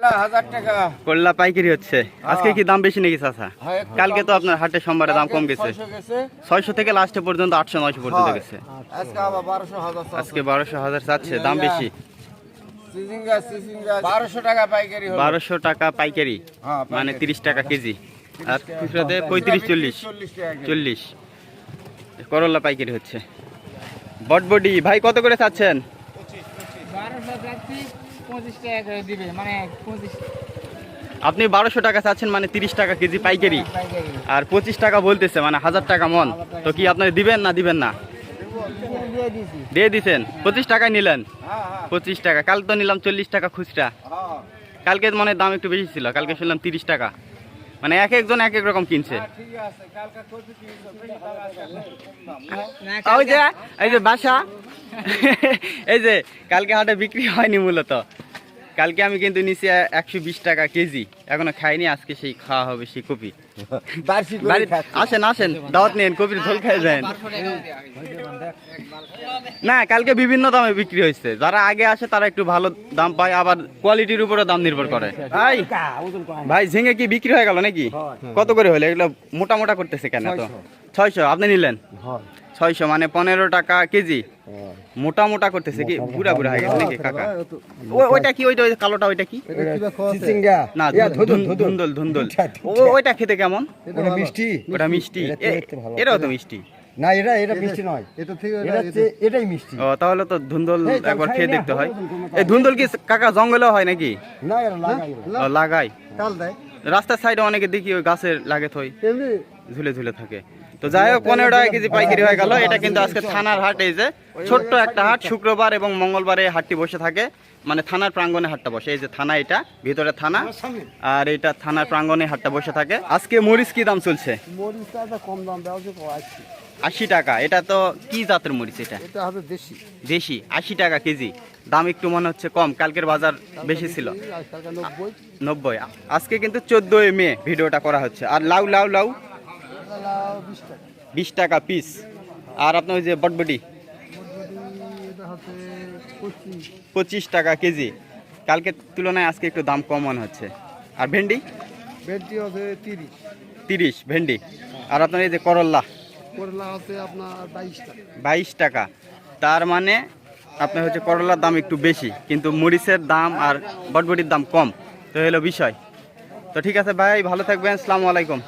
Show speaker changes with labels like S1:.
S1: 1000 টাকা
S2: করলা পাইকারি হচ্ছে। আজকে কি দাম বেশি নাকি চাচা?
S1: হ্যাঁ, একটু
S2: কালকে
S1: দাম
S2: তো আপনার হাটে সোমবারে দাম কম গেছে,
S1: 600 গেছে
S2: 600 থেকে লাস্টে পর্যন্ত 800 900 পর্যন্ত
S1: হ্যাঁ।
S2: গেছে।
S1: আজকে আবার 1200
S2: আজকে 1200 1000 চাচ্ছে, দাম বেশি।
S1: সিজিঙ্গা 1200 টাকা পাইকারি হলো
S2: 1200 টাকা পাইকারি,
S1: হ্যাঁ,
S2: মানে
S1: পাইকারি।
S2: 30 টাকা কেজি। আর খুচরাতে 35 40
S1: টাকা কেজি।
S2: 40 করলা পাইকারি হচ্ছে। বটবডি ভাই কত করে চাচ্ছেন?
S3: 1200 যাচ্ছি 25 টাকা করে দিবে, মানে 25
S2: আপনি 1200 টাকা চাচ্ছেন, মানে 30 টাকা কেজি পাইকারি,
S3: পাইকারি
S2: আর 25 টাকা বলতেছে, মানে 1000 টাকা মন। তো কি আপনারা দিবেন না দিবেন না?
S3: দিয়ে দিছি।
S2: দিয়ে দিছেন, 25 টাকায় নিলেন।
S1: হ্যাঁ, হ্যাঁ,
S2: 25 টাকা, কাল তো নিলাম 40 টাকা খুচরা।
S1: হ্যাঁ।
S2: কালকে মানে দাম একটু বেশি ছিল, কালকে শুনলাম 30 টাকা। মানে এক একজন এক এক রকম কিনছে।
S1: ঠিক আছে, কালকে করতে কি বেশি দাম আছে?
S3: না,
S2: ওই যে এই যে বাসা এই যে কালকে হাটে বিক্রি হয়নি মূলত। কালকে আমি কিন্তু নিচে 120 টাকা কেজি, এখনো খাইনি। আজকে সেই খাওয়া হবে সেই কপি।
S1: বার্ষিক করে
S2: বাড়ি-
S1: খাচ্ছি।
S2: আসেন আসেন, দাওয়াত নিন, কপির ঝোল খাই যান। না, কালকে বিভিন্ন দামে বিক্রি হয়েছে। যারা আগে আসে তারা একটু ভালো দাম পায়, আবার কোয়ালিটির উপরে দাম নির্ভর করে। ভাই ভাই ঝিঙে কি বিক্রি হয়ে গেল নাকি? কত করে হলো এগুলো? মোটা মোটা করতেছে কেন? তো 600 আপনি নিলেন? 600 মানে 15 টাকা কেজি। মোটা মোটা করতেছে কি? বুড়া বুড়া হয়ে গেছে নাকি কাকা? ওইটা কি? ওইটা ওই কালোটা ওইটা কি?
S4: চিচিঙ্গা
S2: না, ধুন্দল ধুন্দল। ওইটা খেতে কেমন?
S4: ওটা মিষ্টি
S2: ওটা মিষ্টি।
S4: এটা দেখতে ভালো।
S2: এটাও তো মিষ্টি।
S4: না, এটা মিষ্টি নয়, এটাই মিষ্টি।
S2: ও, তাহলে তো ধুন্দল
S4: এই, তাহলে
S2: একবার
S4: খাই
S2: খেয়ে
S4: না,
S2: দেখতে হয়।
S4: ওরকম কোনো
S2: এই ধুন্দল কি কাকা জঙ্গলেও হয় নাকি?
S4: না, এটা লাগাই
S2: ও, লাগাই।
S4: কাল দেয়
S2: রাস্তার সাইডে অনেকে দেখি ওই গাছের লাগে থই
S4: এমনি
S2: ঝুলে ঝুলে থাকে। তো যাই হোক, 15 টাকা কেজি পাইকারি হয়ে গেল। এটা কিন্তু আজকে থানার হাট। এই যে ছোট্ট একটা হাট, শুক্রবার এবং মঙ্গলবারে এই হাটটি বসে থাকে। মানে থানার প্রাঙ্গণে হাটটা বসে। এই যে থানা, এটা ভিতরে থানা, আর এটা থানার প্রাঙ্গণে হাটটা বসে থাকে। আজকে মরিচ কি দাম চলছে?
S4: মরিচটা তো কম দাম দেওয়া যে
S2: 80 টাকা। এটা তো কি জাতের মরিচ? এটা
S4: এটা হবে দেশি,
S2: দেশি। 80 টাকা কেজি, দাম একটু মনে হচ্ছে কম। কালকের বাজার বেশি ছিল,
S4: আজকালকার 90
S2: 90। আজকে কিন্তু 14 মে ভিডিওটা করা হচ্ছে। আর লাউ লাউ লাউ
S4: 20 টাকা
S2: 20 টাকা পিস। আর আপনার ওই যে বটবটি
S4: এটা হচ্ছে 25
S2: 25 টাকা কেজি। কালকের তুলনায় আজকে একটু দাম কম মনে হচ্ছে। আর ভেন্ডি
S4: ভেন্ডি হবে
S2: 30 ভেন্ডি। আর আপনার এই যে করল্লা
S4: করলা হচ্ছে আপনার 22 টাকা
S2: 22 টাকা। তার মানে আপনার হচ্ছে করলার দাম একটু বেশি, কিন্তু মরিচের দাম আর বটবটির দাম কম। তো হলো বিষয়। তো ঠিক আছে ভাই, ভালো থাকবেন, আসসালামু আলাইকুম।